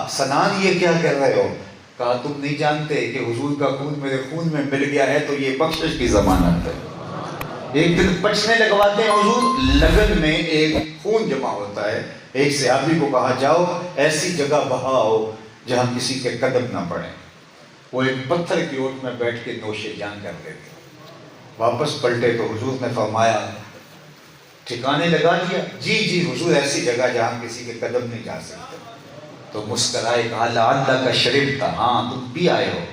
سنان یہ کیا کر رہے ہو؟ کہا تم نہیں جانتے کہ حضور کا خون میرے خون میں مل گیا ہے تو یہ بخشش کی ضمانت ہے۔ ایک دن پچنے لگواتے ہیں حضور، لگن میں ایک خون جمع ہوتا ہے، ایک صحابی کو کہا جاؤ ایسی جگہ بہاؤ جہاں کسی کے قدم نہ پڑیں۔ وہ ایک پتھر کی اوٹ میں بیٹھ کے نوش جان کر دیتے، واپس پلٹے تو حضور نے فرمایا ٹھکانے لگا دیا؟ جی جی حضور، ایسی جگہ جہاں کسی کے قدم نہیں جا سکتے۔ تو مسکرائے، کہا لعلک شربت، ہاں تم بھی آئے ہو؟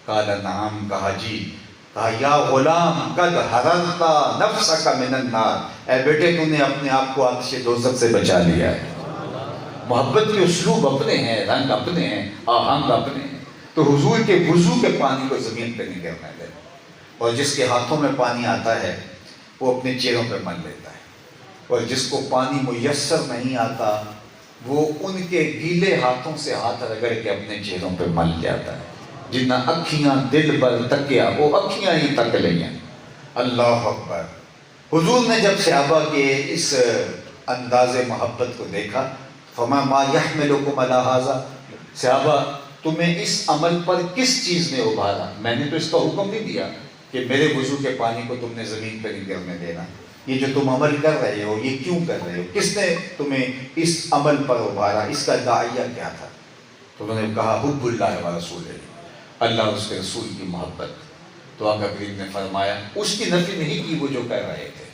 قال نعم، کہا جی۔ کہا یا غلام قد حررت نفسک من النار، اے بیٹے تو نے اپنے آپ کو آتش دوزخ سے بچا لیا ہے۔ محبت کے اسلوب اپنے ہیں، رنگ اپنے ہیں، آہنگ اپنے ہیں۔ تو حضور کے وضو کے پانی کو زمین پہ نہیں گرنے دے، اور جس کے ہاتھوں میں پانی آتا ہے وہ اپنے چہروں پہ مل لیتا ہے، اور جس کو پانی میسر نہیں آتا وہ ان کے گیلے ہاتھوں سے ہاتھ رگڑ کے اپنے چہروں پہ مل جاتا ہے۔ جنہ اکھیاں دل بر تکیا، وہ اکھیاں ہی تک لیں۔ اللہ اکبر۔ حضور نے جب صحابہ کے اس انداز محبت کو دیکھا، فما ما یحملکم علی ھذا، صحابہ تمہیں اس عمل پر کس چیز نے ابھارا؟ میں نے تو اس کا حکم نہیں دیا کہ میرے وضو کے پانی کو تم نے زمین پہ نہیں گرنے دینا، یہ جو تم عمل کر رہے ہو یہ کیوں کر رہے ہو؟ کس نے تمہیں اس عمل پر ابھارا؟ اس کا داعیہ کیا تھا؟ تو انہوں نے کہا حب اللہ و رسولہ، اللہ اس کے رسول کی محبت۔ تو آقا کریم نے فرمایا اس کی نفی نہیں کی وہ جو کر رہے تھے،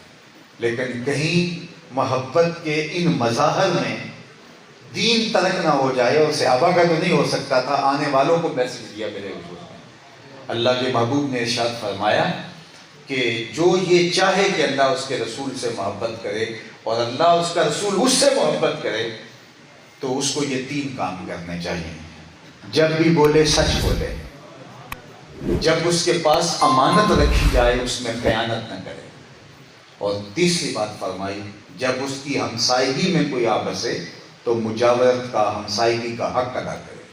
لیکن کہیں محبت کے ان مظاہر میں دین ترک نہ ہو جائے، اور صحابہ کا تو نہیں ہو سکتا تھا، آنے والوں کو میسج دیا میرے حضور نے۔ اللہ کے محبوب نے ارشاد فرمایا کہ جو یہ چاہے کہ اللہ اس کے رسول سے محبت کرے اور اللہ اس کا رسول اس سے محبت کرے، تو اس کو یہ 3 کام کرنے چاہیے۔ جب بھی بولے سچ بولے، جب اس کے پاس امانت رکھی جائے اس میں خیانت نہ کرے، اور تیسری بات فرمائی جب اس کی ہمسائیگی میں کوئی آ بسے تو مجاورت کا، ہمسائیگی کا حق ادا کرے۔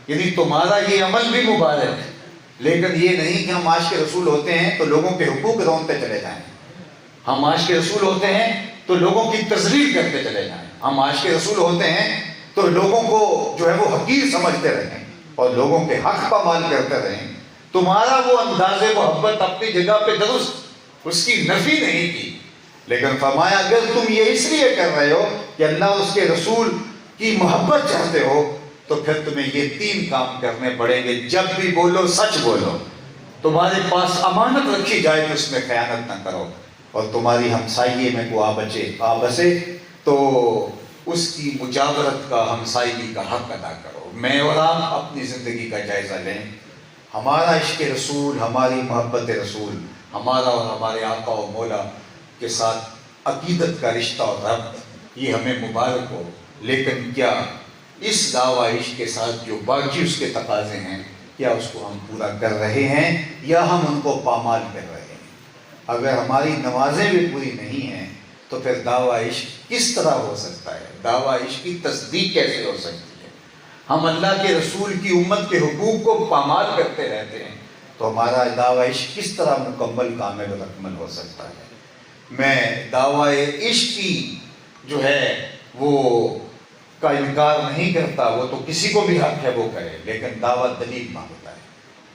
یعنی تمہارا یہ عمل بھی مبارک ہے، لیکن یہ نہیں کہ ہم معاش کے رسول ہوتے ہیں تو لوگوں کے حقوق رونتے چلے جائیں، ہم معاش کے رسول ہوتے ہیں تو لوگوں کی تذلیل کرتے چلے جائیں، ہم معاش کے رسول ہوتے ہیں تو لوگوں کو جو ہے وہ حقیر سمجھتے رہیں اور لوگوں کے حق پامال کرتے رہیں۔ تمہارا وہ انداز محبت اپنی جگہ پہ درست، اس کی نفی نہیں کی، لیکن فرمایا اگر تم یہ اس لیے کر رہے ہو کہ اللہ اس کے رسول کی محبت چاہتے ہو تو پھر تمہیں یہ 3 کام کرنے پڑیں گے۔ جب بھی بولو سچ بولو، تمہارے پاس امانت رکھی جائے تو اس میں خیانت نہ کرو، اور تمہاری ہمسائیے میں کوئی آ بسے تو اس کی مجاورت کا، ہمسائیگی کا حق ادا کرو۔ میں اور آپ اپنی زندگی کا جائزہ لیں، ہمارا عشق رسول، ہماری محبت رسول، ہمارا اور ہمارے آقا و مولا کے ساتھ عقیدت کا رشتہ اور ربط، یہ ہمیں مبارک ہو، لیکن کیا اس دعویٰ عشق کے ساتھ جو باقی اس کے تقاضے ہیں کیا اس کو ہم پورا کر رہے ہیں یا ہم ان کو پامال کر رہے ہیں؟ اگر ہماری نمازیں بھی پوری نہیں ہیں تو پھر دعویٰ عشق کس طرح ہو سکتا ہے؟ دعویٰ عشق کی تصدیق کیسے ہو سکتی ہے؟ ہم اللہ کے رسول کی امت کے حقوق کو پامال کرتے رہتے ہیں تو ہمارا دعویٰ عشق کس طرح مکمل، کامل و اکمل ہو سکتا ہے؟ میں دعویٰ عشق کی جو ہے وہ کا انکار نہیں کرتا، وہ تو کسی کو بھی حق ہے وہ کرے، لیکن دعوت دلیل مانگتا ہے،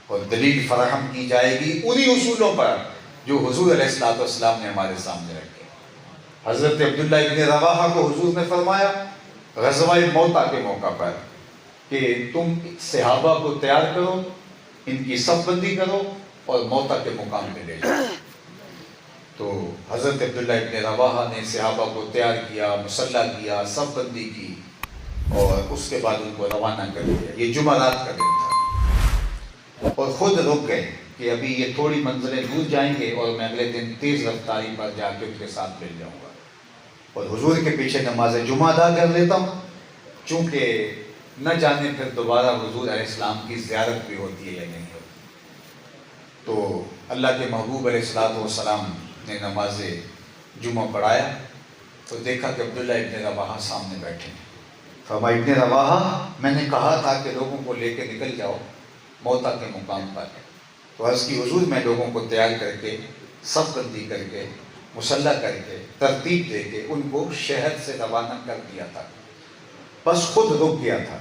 اور دلیل فراہم کی جائے گی انہی اصولوں پر جو حضور علیہ السلام نے ہمارے سامنے رکھے۔ حضرت عبداللہ ابن رواحہ کو حضور نے فرمایا غزوہ موطا کے موقع پر کہ تم صحابہ کو تیار کرو، ان کی صف بندی کرو اور موطا کے مقام پہ لے جاؤ۔ تو حضرت عبداللہ ابن رواحہ نے صحابہ کو تیار کیا، مسلح کیا، صف بندی کی، اور اس کے بعد ان کو روانہ کر دیا۔ یہ جمعرات کا دن تھا، اور خود رک گئے کہ ابھی یہ تھوڑی منزلیں دور جائیں گے اور میں اگلے دن تیز رفتاری پر جا کے ان کے ساتھ مل جاؤں گا، اور حضور کے پیچھے نماز جمعہ ادا کر لیتا ہوں، چونکہ نہ جانے پھر دوبارہ حضور علیہ السلام کی زیارت بھی ہوتی ہے یا نہیں ہوتی۔ تو اللہ کے محبوب علیہ السلام نے نماز جمعہ پڑھایا تو دیکھا کہ عبداللہ ابن رواحہ سامنے بیٹھے ہیں۔ فرمایا ابن رواحہ میں نے کہا تھا کہ لوگوں کو لے کے نکل جاؤ موطا کے مقام پر، تو عرض کی حضور میں لوگوں کو تیار کر کے، صف بندی کر کے، مسلح کر کے، ترتیب دے کے ان کو شہر سے روانہ کر دیا تھا، بس خود رک گیا تھا۔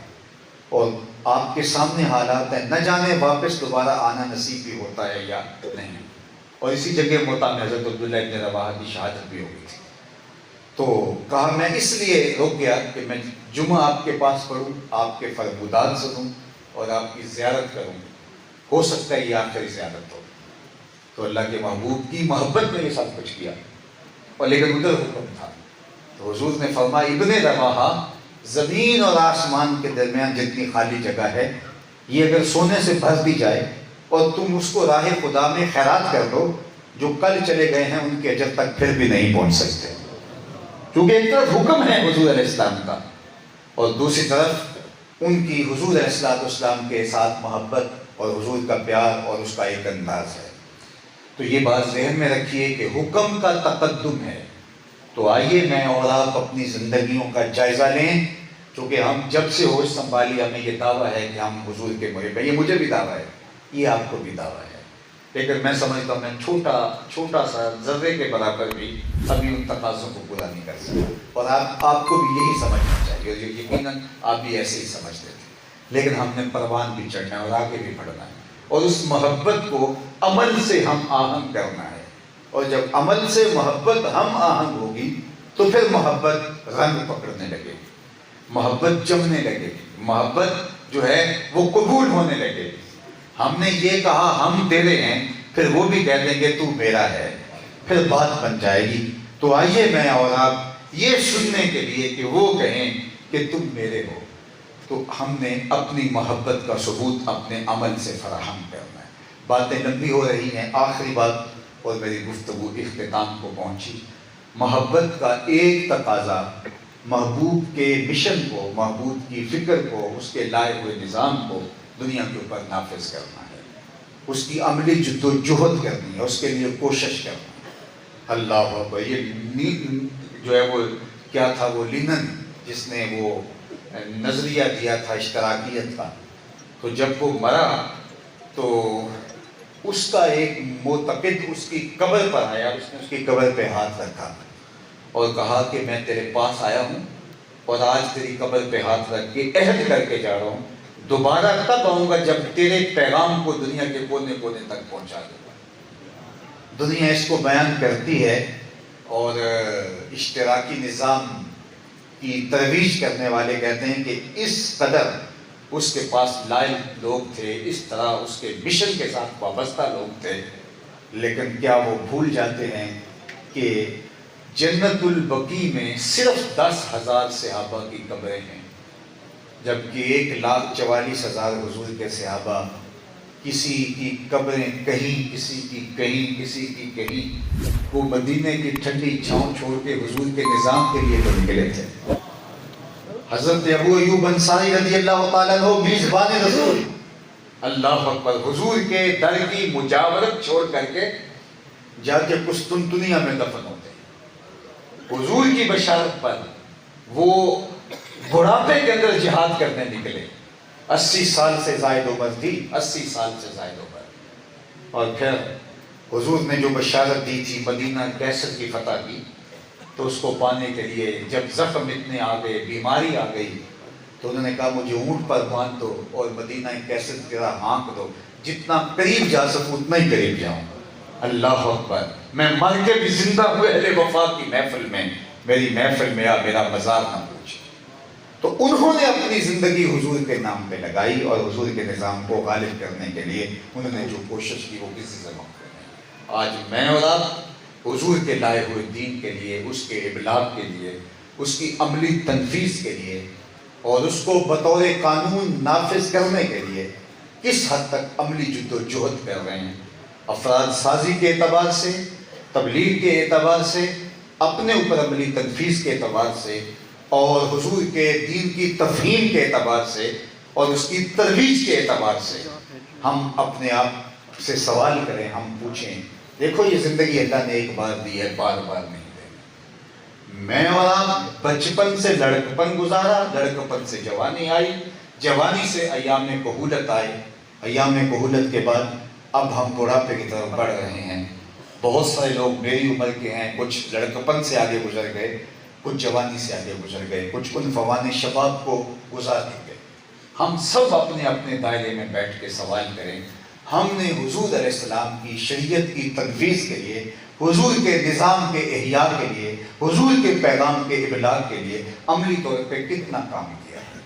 اور آپ کے سامنے حالات ہیں، نہ جانے واپس دوبارہ آنا نصیب بھی ہوتا ہے یا نہیں۔ اور اسی جگہ موتا میں حضرت عبداللہ ابن رواحہ کی شہادت بھی ہو گئی تھی۔ تو کہا میں اس لیے رک گیا کہ میں جمعہ آپ کے پاس پڑھوں، آپ کے فرمودات سنوں اور آپ کی زیارت کروں، ہو سکتا ہے یہ آخری زیارت ہو۔ تو اللہ کے محبوب کی محبت میں یہ سب کچھ کیا، اور لیکن ادھر حکم تھا۔ تو حضور نے فرمایا ابن رواحہ، زمین اور آسمان کے درمیان جتنی خالی جگہ ہے یہ اگر سونے سے بھر دی جائے اور تم اس کو راہ خدا میں خیرات کر دو، جو کل چلے گئے ہیں ان کے اجر تک پھر بھی نہیں پہنچ سکتے، کیونکہ ایک طرف حکم ہے حضور علیہ السلام کا اور دوسری طرف ان کی حضور علیہ السلام کے ساتھ محبت اور حضور کا پیار اور اس کا ایک انداز ہے۔ تو یہ بات ذہن میں رکھیے کہ حکم کا تقدم ہے۔ تو آئیے میں اور آپ اپنی زندگیوں کا جائزہ لیں، چونکہ ہم جب سے ہوش سنبھالی ہمیں یہ دعویٰ ہے کہ ہم حضور کے محب ہیں۔ یہ مجھے بھی دعویٰ ہے، یہ آپ کو بھی دعویٰ ہے، لیکن میں سمجھتا ہوں میں چھوٹا سا ذرے کے برابر بھی ابھی ان تقاضوں کو پورا نہیں کر سکتا، اور آپ کو بھی یہی سمجھنا چاہیے، اور یقیناً آپ بھی ایسے ہی سمجھتے تھے، لیکن ہم نے پروان بھی چڑھنا ہے اور آگے بھی بڑھنا ہے، اور اس محبت کو عمل سے ہم آہنگ کرنا ہے، اور جب عمل سے محبت ہم آہنگ ہوگی تو پھر محبت رنگ پکڑنے لگے گی، محبت جمنے لگے گی، محبت جو ہے وہ قبول ہونے لگے گی۔ ہم نے یہ کہا ہم تیرے ہیں، پھر وہ بھی کہہ دیں گے تو میرا ہے، پھر بات بن جائے گی۔ تو آئیے میں اور آپ یہ سننے کے لیے کہ وہ کہیں کہ تم میرے ہو، تو ہم نے اپنی محبت کا ثبوت اپنے عمل سے فراہم کرنا ہے۔ باتیں لمبی ہو رہی ہیں، آخری بات اور میری گفتگو اختتام کو پہنچی۔ محبت کا ایک تقاضا محبوب کے مشن کو، محبوب کی فکر کو، اس کے لائے ہوئے نظام کو دنیا کے اوپر نافذ کرنا ہے، اس کی عملی جد و جہد کرنی ہے، اس کے لیے کوشش کرنا ہے۔ اللہ اکبر! یہ جو ہے وہ کیا تھا، وہ لینن جس نے وہ نظریہ دیا تھا اشتراکیت کا، تو جب وہ مرا تو اس کا ایک معتقد اس کی قبر پر آیا، اس نے اس کی قبر پہ ہاتھ رکھا اور کہا کہ میں تیرے پاس آیا ہوں اور آج تیری قبر پہ ہاتھ رکھ کے عہد کر کے جا رہا ہوں، دوبارہ تب آؤں گا جب تیرے پیغام کو دنیا کے کونے کونے تک پہنچا دوں گا۔ دنیا اس کو بیان کرتی ہے، اور اشتراکی نظام کی ترویج کرنے والے کہتے ہیں کہ اس قدر اس کے پاس لائل لوگ تھے، اس طرح اس کے مشن کے ساتھ وابستہ لوگ تھے، لیکن کیا وہ بھول جاتے ہیں کہ جنت البقیع میں صرف 10,000 صحابہ کی قبریں ہیں، جبکہ 1,44,000 حضور کے صحابہ، کسی کی قبریں کہیں، کسی کی کہیں، کسی کی کہیں، وہ مدینے کی ٹھنڈی چھاؤں چھوڑ کے حضور کے نظام کے لیے تو نکلے تھے۔ حضرت ابو ایوب انصاری رضی اللہ تعالیٰ عنہ میزبان رسول، اللہ اکبر، حضور کے در کی مجاورت چھوڑ کر کے جا کے قسطنطنیہ میں دفن ہوتے ہیں۔ حضور کی بشارت پر وہ بڑھاپے کے اندر جہاد کرنے نکلے، 80 سال سے زائد عمر تھی، 80 سال سے زائد عمر، اور پھر حضور نے جو بشارت دی تھی مدینہ کیسر کی فتح کی، تو اس کو پانے کے لیے جب زخم اتنے آ گئے، بیماری آ گئی، تو انہوں نے کہا مجھے اونٹ پر باندھ دو اور مدینہ کیسر کی طرح ہانک دو، جتنا قریب جا سکوں اتنا ہی قریب جاؤں۔ اللہ اکبر! میں مر کے بھی زندہ ہوئے اہل وفا کی محفل میں، میری محفل میں آ میرا مزار نہ پوچھ۔ تو انہوں نے اپنی زندگی حضور کے نام پہ لگائی، اور حضور کے نظام کو غالب کرنے کے لیے انہوں نے جو کوشش کی وہ کسی سے موقع نہیں۔ آج میں اور آپ حضور کے لائے ہوئے دین کے لیے، اس کے ابلاغ کے لیے، اس کی عملی تنفیذ کے لیے، اور اس کو بطور قانون نافذ کرنے کے لیے کس حد تک عملی جد و جہد کر رہے ہیں، افراد سازی کے اعتبار سے، تبلیغ کے اعتبار سے، اپنے اوپر عملی تنفیذ کے اعتبار سے، اور حضور کے دین کی تفہیم کے اعتبار سے، اور اس کی ترویج کے اعتبار سے ہم اپنے آپ سے سوال کریں، ہم پوچھیں۔ دیکھو یہ زندگی اللہ نے ایک بار دی ہے، بار بار نہیں دے۔ میں اور آپ بچپن سے لڑکپن گزارا، لڑکپن سے جوانی آئی، جوانی سے ایام کہولت آئی، ایام کہولت کے بعد اب ہم بڑھاپے کی طرف بڑھ رہے ہیں۔ بہت سارے لوگ میری عمر کے ہیں، کچھ لڑکپن سے آگے گزر گئے، کچھ جوانی سے آگے گزر گئے، کچھ ان فوان شباب کو گزار نہیں گئے۔ ہم سب اپنے اپنے دائرے میں بیٹھ کے سوال کریں، ہم نے حضور علیہ السلام کی شریعت کی تنفیذ کے لیے، حضور کے نظام کے احیاء کے لیے، حضور کے پیغام کے ابلاغ کے لیے عملی طور پہ کتنا کام کیا ہے؟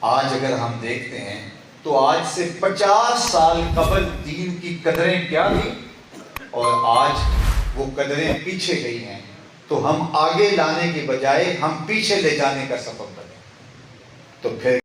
آج اگر ہم دیکھتے ہیں تو آج سے 50 سال قبل دین کی قدریں کیا تھیں اور آج وہ قدریں پیچھے گئی ہیں، تو ہم آگے لانے کے بجائے ہم پیچھے لے جانے کا سبب بنے، تو پھر